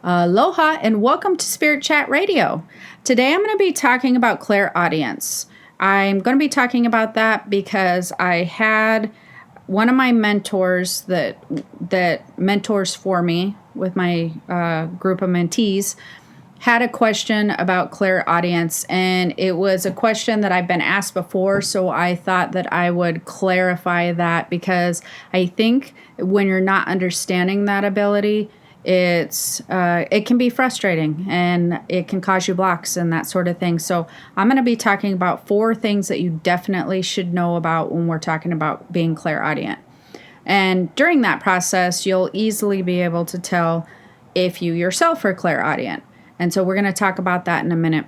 Aloha and welcome to Spirit Chat Radio. Today I'm going to be talking about clairaudience. I'm going to be talking about that because I had one of my mentors that mentors for me with my group of mentees had a question about clairaudience, and it was a question that I've been asked before, so I thought that I would clarify that because I think when you're not understanding that ability, it can be frustrating and it can cause you blocks and that sort of thing. So I'm going to be talking about 4 things that you definitely should know about when we're talking about being clairaudient. And during that process, you'll easily be able to tell if you yourself are clairaudient. And so we're going to talk about that in a minute.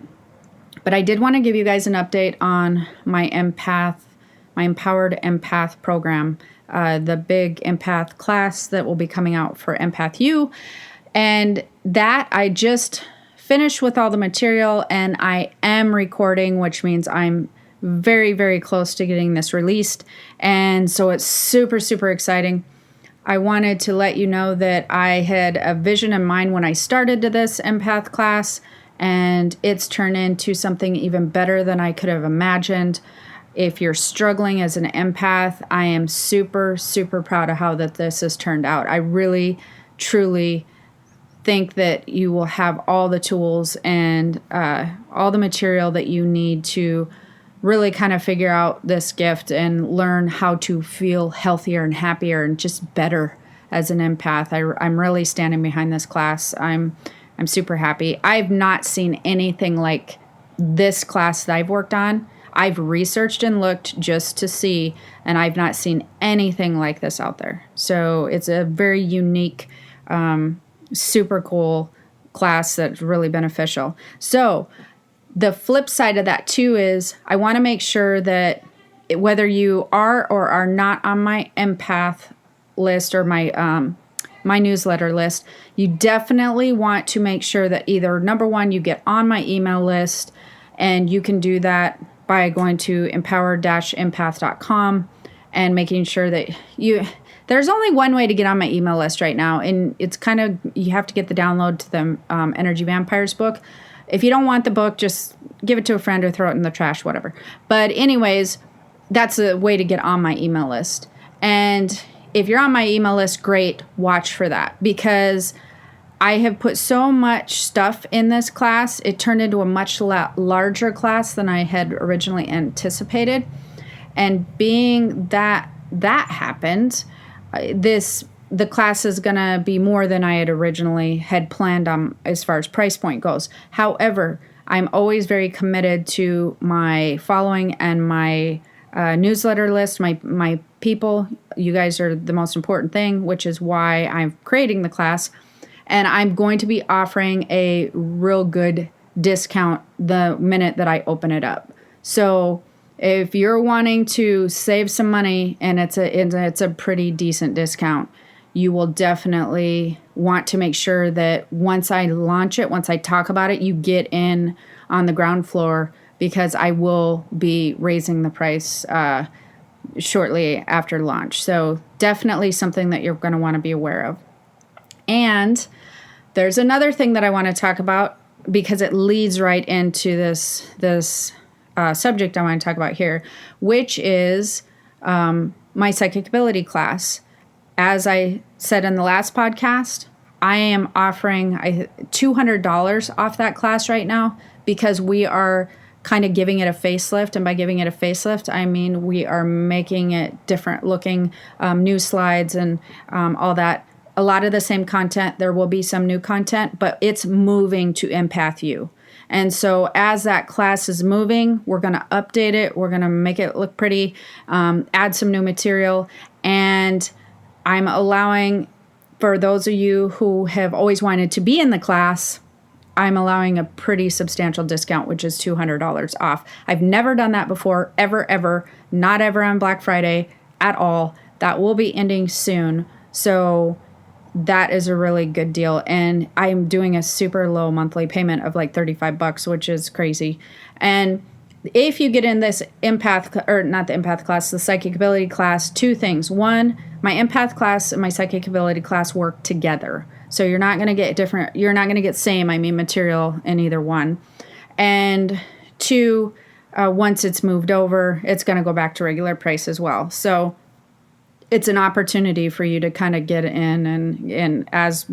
But I did want to give you guys an update on my Empowered Empath program, the big empath class that will be coming out for Empath You. And that I just finished with all the material and I am recording, which means I'm very, very close to getting this released. And so it's super, super exciting. I wanted to let you know that I had a vision in mind when I started to this empath class, and it's turned into something even better than I could have imagined. If you're struggling as an empath, I am super, super proud of how that this has turned out. I really, truly think that you will have all the tools and all the material that you need to really kind of figure out this gift and learn how to feel healthier and happier and just better as an empath. I'm really standing behind this class. I'm super happy. I've not seen anything like this class that I've worked on. I've researched and looked just to see, and I've not seen anything like this out there. So it's a very unique, super cool class that's really beneficial. So the flip side of that too is I want to make sure that whether you are or are not on my empath list or my newsletter list, you definitely want to make sure that either number one, you get on my email list, and you can do that by going to empowered-empath.com and making sure that there's only one way to get on my email list right now, and it's kind of, you have to get the download to the Energy Vampires book. If you don't want the book, just give it to a friend or throw it in the trash, whatever. But anyways, that's a way to get on my email list. And if you're on my email list, great, watch for that. Because I have put so much stuff in this class, it turned into a much larger class than I had originally anticipated. And being that happened, the class is going to be more than I had originally had planned on as far as price point goes. However, I'm always very committed to my following and my newsletter list, my people. You guys are the most important thing, which is why I'm creating the class. And I'm going to be offering a real good discount the minute that I open it up. So if you're wanting to save some money, and it's a pretty decent discount, you will definitely want to make sure that once I launch it, once I talk about it, you get in on the ground floor, because I will be raising the price shortly after launch. So definitely something that you're going to want to be aware of. And there's another thing that I want to talk about, because it leads right into this subject I want to talk about here, which is my psychic ability class. As I said in the last podcast, I am offering $200 off that class right now, because we are kind of giving it a facelift. And by giving it a facelift, I mean we are making it different looking, new slides and all that. A lot of the same content. There will be some new content, but it's moving to Empath You. And so as that class is moving, we're going to update it. We're going to make it look pretty, add some new material. And I'm allowing, for those of you who have always wanted to be in the class, I'm allowing a pretty substantial discount, which is $200 off. I've never done that before, ever, not ever on Black Friday at all. That will be ending soon. So that is a really good deal. And I'm doing a super low monthly payment of like $35, which is crazy. And if you get in this the psychic ability class, 2 things. 1, my empath class and my psychic ability class work together. So you're not going to get material in either one. And 2, once it's moved over, it's going to go back to regular price as well. So it's an opportunity for you to kind of get in and as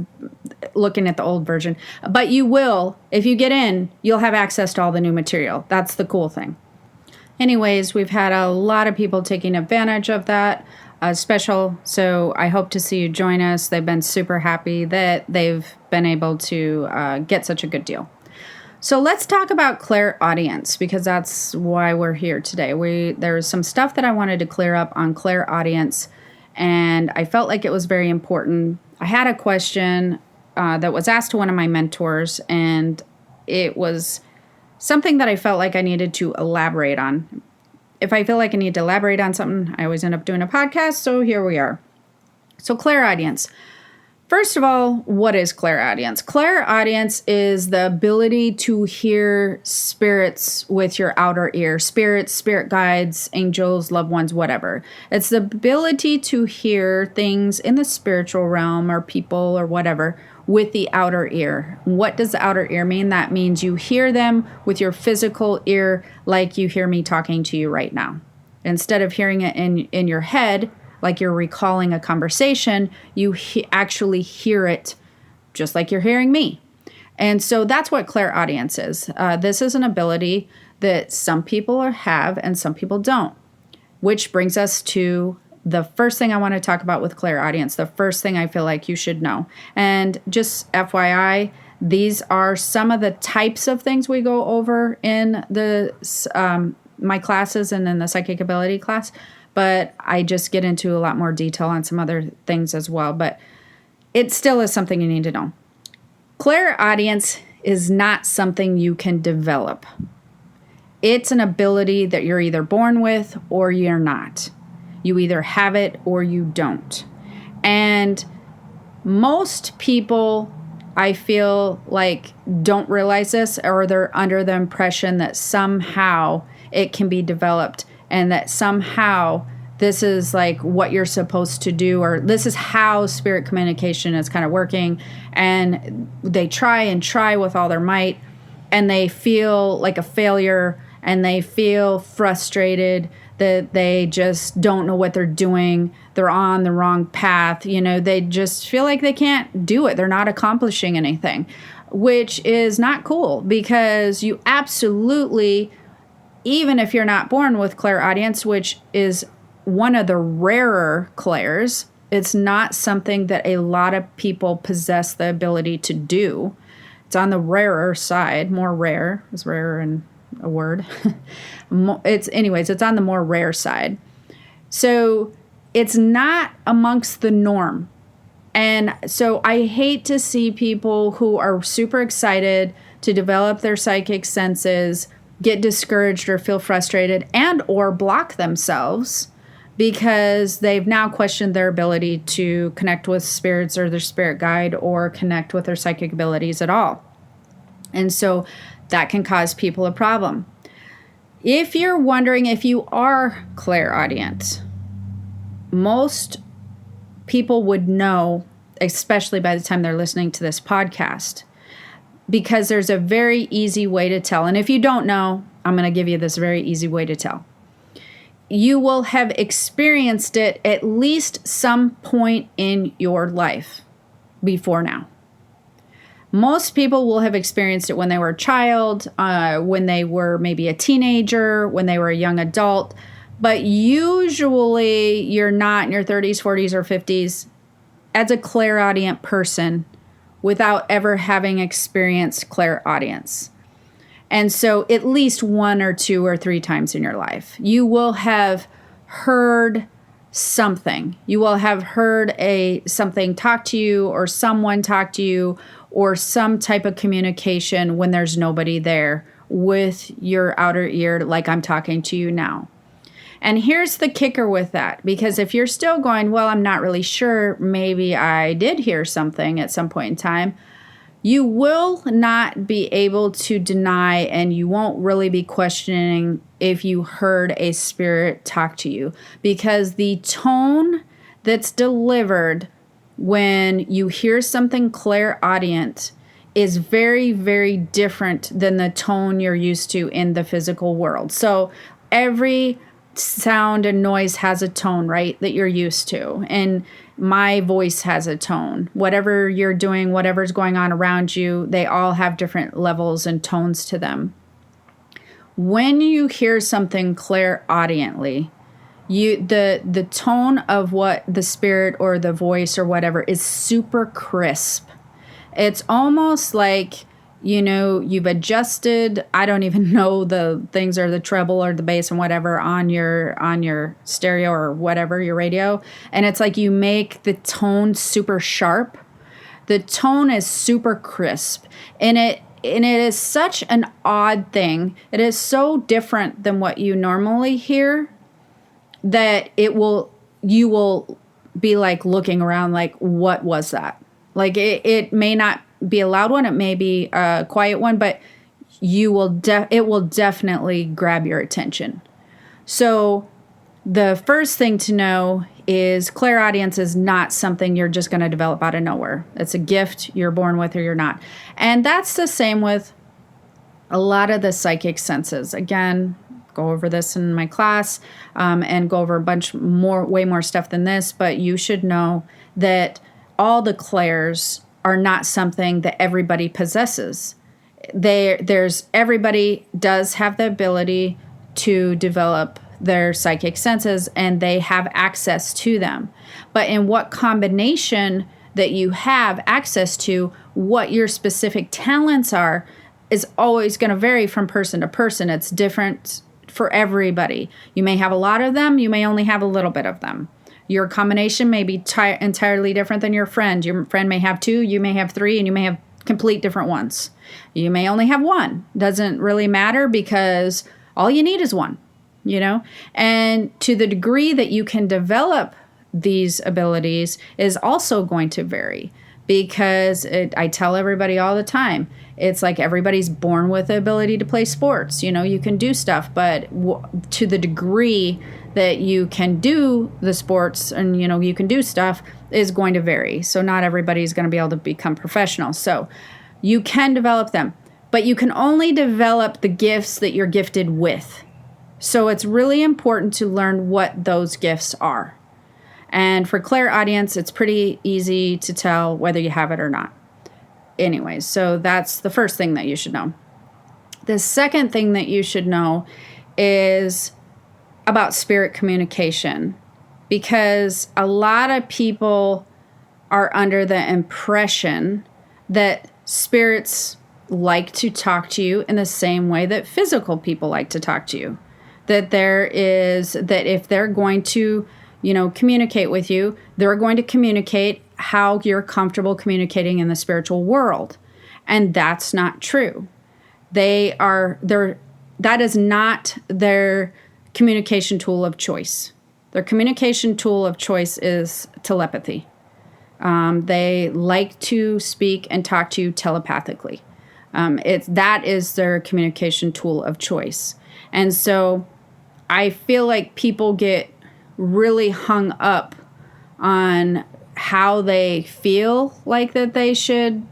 looking at the old version. But you will, if you get in, you'll have access to all the new material. That's the cool thing. Anyways, we've had a lot of people taking advantage of that special. So I hope to see you join us. They've been super happy that they've been able to get such a good deal. So let's talk about clairaudience, because that's why we're here today. There's some stuff that I wanted to clear up on clairaudience, and I felt like it was very important. I had a question that was asked to one of my mentors, and it was something that I felt like I needed to elaborate on. If I feel like I need to elaborate on something, I always end up doing a podcast, so here we are. So clairaudience. First of all, what is clairaudience? Clairaudience is the ability to hear spirits with your outer ear. Spirits, spirit guides, angels, loved ones, whatever. It's the ability to hear things in the spiritual realm or people or whatever with the outer ear. What does the outer ear mean? That means you hear them with your physical ear, like you hear me talking to you right now. Instead of hearing it in your head, like you're recalling a conversation, you actually hear it just like you're hearing me. And so that's what clairaudience is. This is an ability that some people have and some people don't, which brings us to the first thing I want to talk about with clairaudience, the first thing I feel like you should know. And just FYI, these are some of the types of things we go over in the my classes and in the psychic ability class. But I just get into a lot more detail on some other things as well. But it still is something you need to know. Clairaudience is not something you can develop. It's an ability that you're either born with or you're not. You either have it or you don't. And most people, I feel like, don't realize this, or they're under the impression that somehow it can be developed, and that somehow this is like what you're supposed to do, or this is how spirit communication is kind of working. And they try with all their might, and they feel like a failure, and they feel frustrated that they just don't know what they're doing. They're on the wrong path. They just feel like they can't do it. They're not accomplishing anything, which is not cool, because you absolutely, even if you're not born with clairaudience, which is one of the rarer clairs, it's not something that a lot of people possess the ability to do. It's on the rarer side. More rare. Is rarer in a word? It's on the more rare side. So it's not amongst the norm. And so I hate to see people who are super excited to develop their psychic senses get discouraged or feel frustrated and or block themselves because they've now questioned their ability to connect with spirits or their spirit guide or connect with their psychic abilities at all. And so that can cause people a problem. If you're wondering if you are clairaudient, most people would know, especially by the time they're listening to this podcast, because there's a very easy way to tell. And if you don't know, I'm going to give you this very easy way to tell. You will have experienced it at least some point in your life before now. Most people will have experienced it when they were a child, when they were maybe a teenager, when they were a young adult. But usually you're not in your 30s, 40s, or 50s as a clairaudient person without ever having experienced clairaudience. And so at least 1 or 2 or 3 times in your life, you will have heard something. You will have heard something talk to you, or someone talk to you, or some type of communication when there's nobody there with your outer ear, like I'm talking to you now. And here's the kicker with that, because if you're still going, well, I'm not really sure, maybe I did hear something at some point in time, you will not be able to deny, and you won't really be questioning if you heard a spirit talk to you, because the tone that's delivered when you hear something clairaudient is very, very different than the tone you're used to in the physical world. So every sound and noise has a tone, right, that you're used to. And my voice has a tone. Whatever you're doing, whatever's going on around you, they all have different levels and tones to them. When you hear something clairaudiently, the tone of what the spirit or the voice or whatever is super crisp. It's almost like, you've adjusted, I don't even know the things, or the treble or the bass and whatever on your stereo or whatever, your radio. And it's like you make the tone super sharp. The tone is super crisp. And it is such an odd thing. It is so different than what you normally hear that you will be like looking around like, what was that? Like it may not be a loud one, it may be a quiet one, but it will definitely grab your attention. So the first thing to know is clairaudience is not something you're just going to develop out of nowhere. It's a gift you're born with or you're not. And that's the same with a lot of the psychic senses. Again, go over this in my class and go over way more stuff than this, but you should know that all the clairs are not something that everybody possesses. Everybody does have the ability to develop their psychic senses, and they have access to them. But in what combination that you have access to, what your specific talents are, is always going to vary from person to person. It's different for everybody. You may have a lot of them, you may only have a little bit of them. Your combination may be entirely different than your friend. Your friend may have 2, you may have 3, and you may have complete different ones. You may only have 1. Doesn't really matter because all you need is 1, And to the degree that you can develop these abilities is also going to vary because I tell everybody all the time, it's like everybody's born with the ability to play sports. You can do stuff, but to the degree that you can do the sports and, you can do stuff is going to vary. So not everybody's going to be able to become professional. So you can develop them, but you can only develop the gifts that you're gifted with. So it's really important to learn what those gifts are. And for clairaudience, it's pretty easy to tell whether you have it or not. Anyways, so that's the first thing that you should know. The second thing that you should know is about spirit communication, because a lot of people are under the impression that spirits like to talk to you in the same way that physical people like to talk to you. That if they're going to, communicate with you, they're going to communicate how you're comfortable communicating in the spiritual world. And that's not true. That is not their communication tool of choice. Their communication tool of choice is telepathy. They like to speak and talk to you telepathically. That is their communication tool of choice. And so I feel like people get really hung up on how they feel like that they should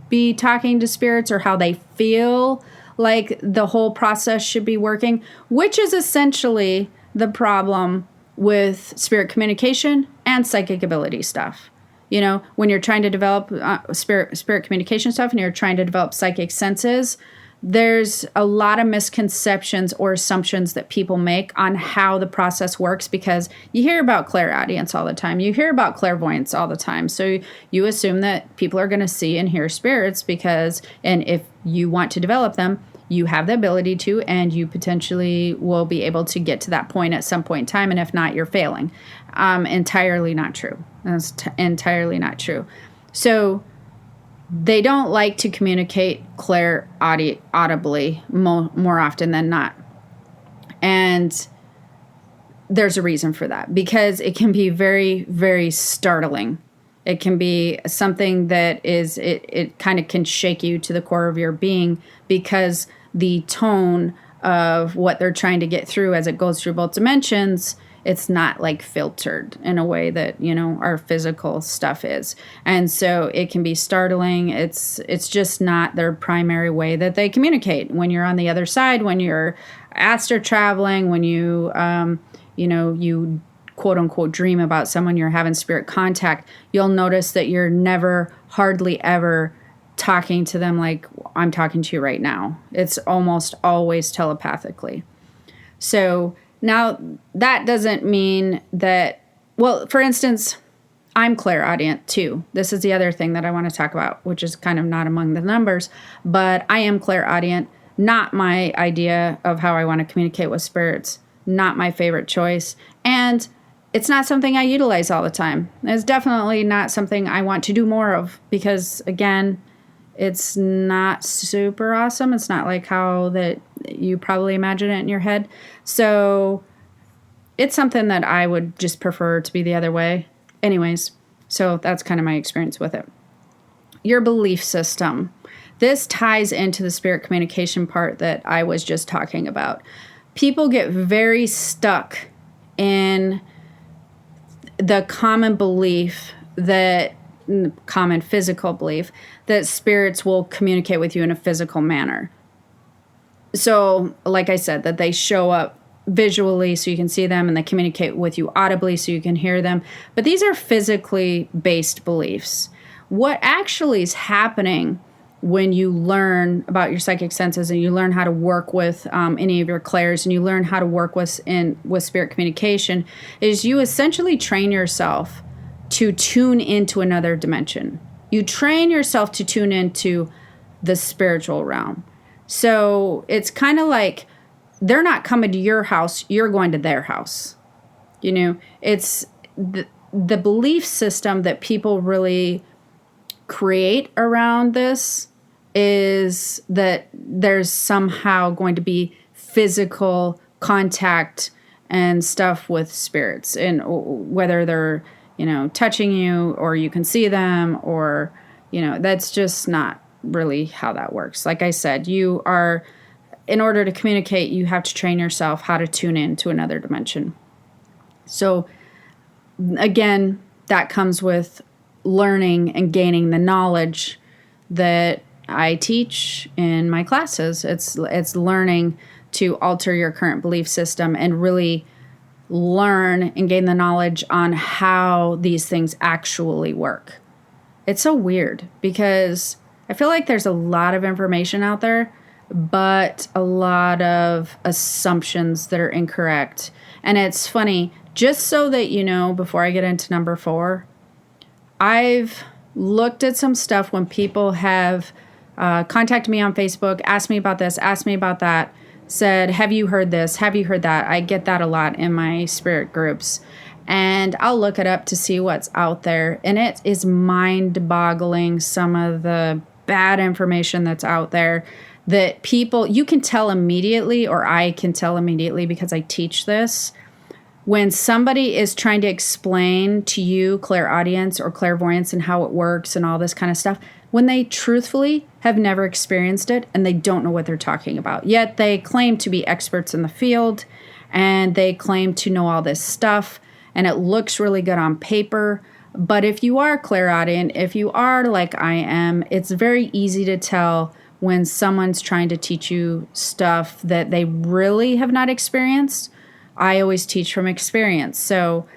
be talking to spirits, or how they feel like the whole process should be working, which is essentially the problem with spirit communication and psychic ability stuff. When you're trying to develop spirit communication stuff and you're trying to develop psychic senses, there's a lot of misconceptions or assumptions that people make on how the process works, because you hear about clairaudience all the time. You hear about clairvoyance all the time. So you assume that people are going to see and hear spirits and if you want to develop them, you have the ability to, and you potentially will be able to get to that point at some point in time. And if not, you're failing. Entirely not true. That's entirely not true. So they don't like to communicate audibly more often than not. And there's a reason for that, because it can be very, very startling. It can be something that it kind of can shake you to the core of your being, because the tone of what they're trying to get through as it goes through both dimensions it's not like filtered in a way that, our physical stuff is. And so it can be startling. It's just not their primary way that they communicate. When you're on the other side, when you're astral traveling, when you, you quote unquote dream about someone, you're having spirit contact, you'll notice that you're never, hardly ever talking to them like I'm talking to you right now. It's almost always telepathically. So now that doesn't mean that, well, for instance, I'm clairaudient too. This is the other thing that I want to talk about, which is kind of not among the numbers, but I am clairaudient, not my idea of how I want to communicate with spirits, not my favorite choice. And it's not something I utilize all the time. It's definitely not something I want to do more of because, again, it's not super awesome. It's not like how that you probably imagine it in your head. So it's something that I would just prefer to be the other way. Anyways, so that's kind of my experience with it. Your belief system. This ties into the spirit communication part that I was just talking about. People get very stuck in the common belief that, common physical belief, that spirits will communicate with you in a physical manner. So, like I said, that they show up visually so you can see them, and they communicate with you audibly so you can hear them. But these are physically based beliefs. What actually is happening when you learn about your psychic senses and you learn how to work with any of your clairs and you learn how to work with spirit communication is you essentially train yourself to tune into another dimension. You train yourself to tune into the spiritual realm. So it's kind of like they're not coming to your house, you're going to their house. It's the belief system that people really create around this is that there's somehow going to be physical contact and stuff with spirits, and whether they're, touching you or you can see them or, that's just not really how that works. Like I said, in order to communicate, you have to train yourself how to tune in to another dimension. So again, that comes with learning and gaining the knowledge that I teach in my classes. It's learning to alter your current belief system and really learn and gain the knowledge on how these things actually work. It's so weird because I feel like there's a lot of information out there, but a lot of assumptions that are incorrect. And it's funny, just so that you know, before I get into number 4, I've looked at some stuff when people have contacted me on Facebook, asked me about this, asked me about that, said, have you heard this? Have you heard that? I get that a lot in my spirit groups. And I'll look it up to see what's out there. And it is mind-boggling, some of the bad information that's out there that people, you can tell immediately, or I can tell immediately because I teach this, when somebody is trying to explain to you clairaudience or clairvoyance and how it works and all this kind of stuff, when they truthfully have never experienced it and they don't know what they're talking about. Yet they claim to be experts in the field and they claim to know all this stuff and it looks really good on paper. But if you are clairaudient, if you are like I am, it's very easy to tell when someone's trying to teach you stuff that they really have not experienced. I always teach from experience. So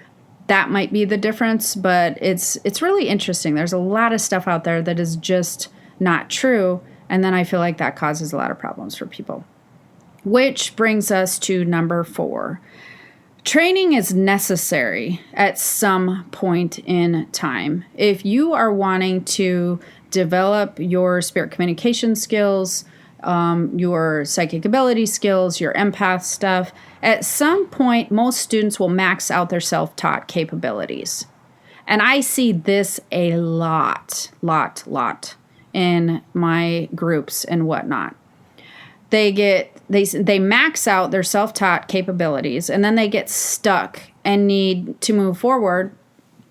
that might be the difference, but it's really interesting. There's a lot of stuff out there that is just not true, and then I feel like that causes a lot of problems for people. Which brings us to number 4. Training is necessary at some point in time. If you are wanting to develop your spirit communication skills, your psychic ability skills, your empath stuff, at some point, most students will max out their self-taught capabilities. And I see this a lot in my groups and whatnot. They max out their self-taught capabilities, and then they get stuck and need to move forward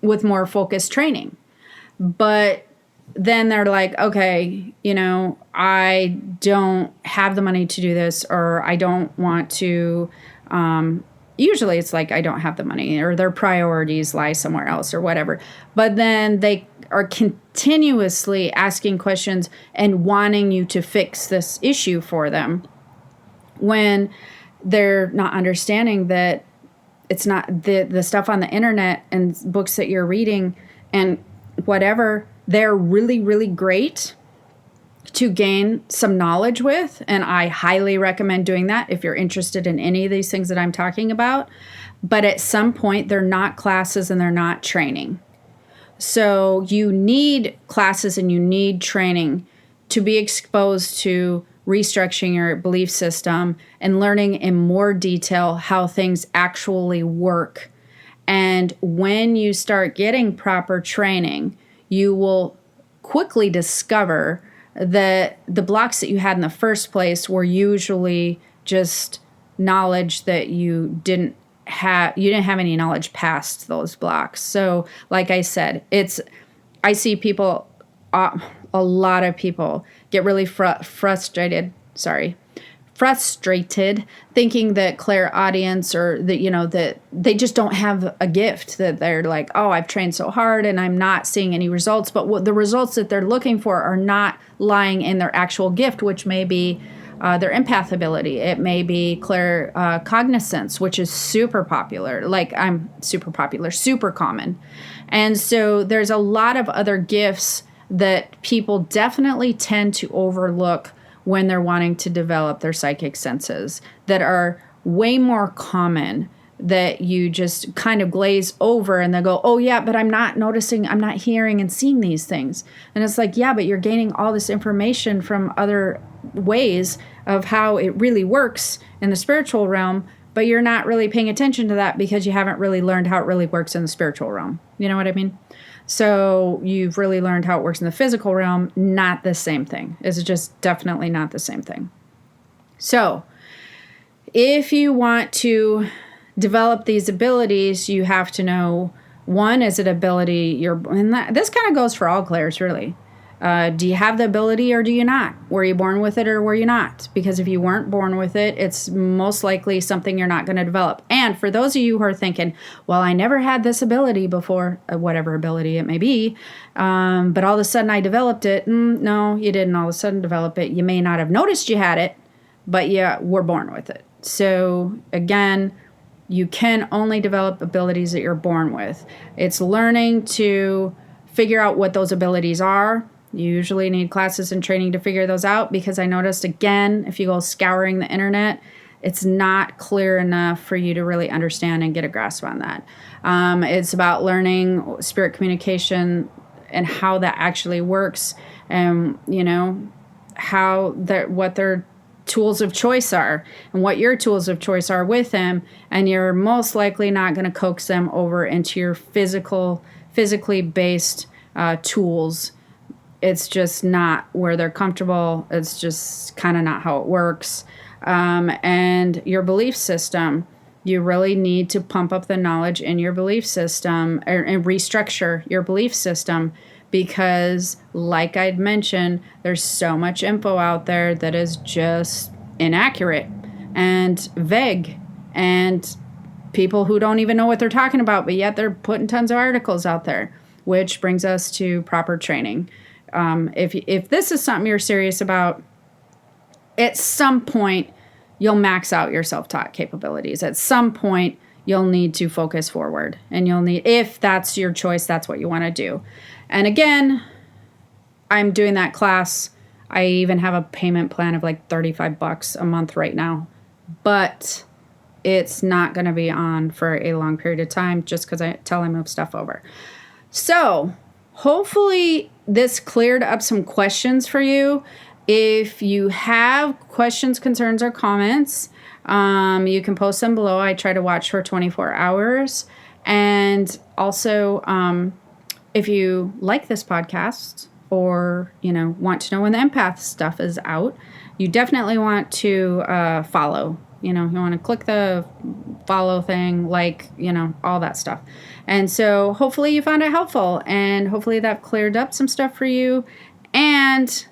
with more focused training. But then they're like, okay, I don't have the money to do this, or I don't want to usually it's like, I don't have the money, or their priorities lie somewhere else or whatever. But then they are continuously asking questions and wanting you to fix this issue for them, when they're not understanding that it's not the stuff on the internet and books that you're reading and whatever. They're really, really great to gain some knowledge with. And I highly recommend doing that if you're interested in any of these things that I'm talking about. But at some point, they're not classes and they're not training. So you need classes and you need training to be exposed to restructuring your belief system and learning in more detail how things actually work. And when you start getting proper training, you will quickly discover that the blocks that you had in the first place were usually just knowledge that you didn't have any knowledge past those blocks. So like I said, I see people, a lot of people get really frustrated thinking that clairaudience, or that, that they just don't have a gift, that they're like, oh, I've trained so hard and I'm not seeing any results. But what the results that they're looking for are not lying in their actual gift, which may be their empath ability. It may be claircognizance, which is super popular. Super common. And so there's a lot of other gifts that people definitely tend to overlook when they're wanting to develop their psychic senses, that are way more common, that you just kind of glaze over and they go, oh yeah, but I'm not noticing, I'm not hearing and seeing these things. And it's like, yeah, but you're gaining all this information from other ways of how it really works in the spiritual realm, but you're not really paying attention to that because you haven't really learned how it really works in the spiritual realm. You know what I mean? So you've really learned how it works in the physical realm, not the same thing. It's just definitely not the same thing. So if you want to develop these abilities, you have to know, one, is it ability this kind of goes for all clairs, really. Do you have the ability or do you not? Were you born with it or were you not? Because if you weren't born with it, it's most likely something you're not going to develop. And for those of you who are thinking, well, I never had this ability before, whatever ability it may be, but all of a sudden I developed it. No, you didn't all of a sudden develop it. You may not have noticed you had it, but you were born with it. So again, you can only develop abilities that you're born with. It's learning to figure out what those abilities are. You usually need classes and training to figure those out, because I noticed, again, if you go scouring the internet, it's not clear enough for you to really understand and get a grasp on that. It's about learning spirit communication and how that actually works, and what their tools of choice are and what your tools of choice are with them. And you're most likely not going to coax them over into your physically based tools. It's just not where they're comfortable. It's just kind of not how it works. And your belief system, you really need to pump up the knowledge in your belief system and restructure your belief system, because like I'd mentioned, there's so much info out there that is just inaccurate and vague, and people who don't even know what they're talking about, but yet they're putting tons of articles out there, which brings us to proper training. If this is something you're serious about, at some point you'll max out your self-taught capabilities. At some point you'll need to focus forward, and if that's your choice, that's what you want to do. And again, I'm doing that class. I even have a payment plan of like $35 a month right now, but it's not going to be on for a long period of time, just because I move stuff over. So hopefully this cleared up some questions for you. If you have questions, concerns, or comments, you can post them below. I try to watch for 24 hours. And also, if you like this podcast, or want to know when the empath stuff is out, you definitely want to follow. You want to click the follow thing, all that stuff. And so hopefully you found it helpful, and hopefully that cleared up some stuff for you, and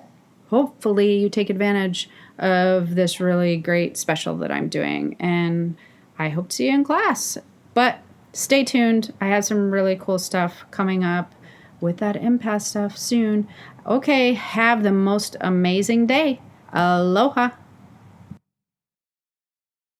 hopefully you take advantage of this really great special that I'm doing. And I hope to see you in class. But stay tuned. I have some really cool stuff coming up with that empath stuff soon. Okay, have the most amazing day. Aloha.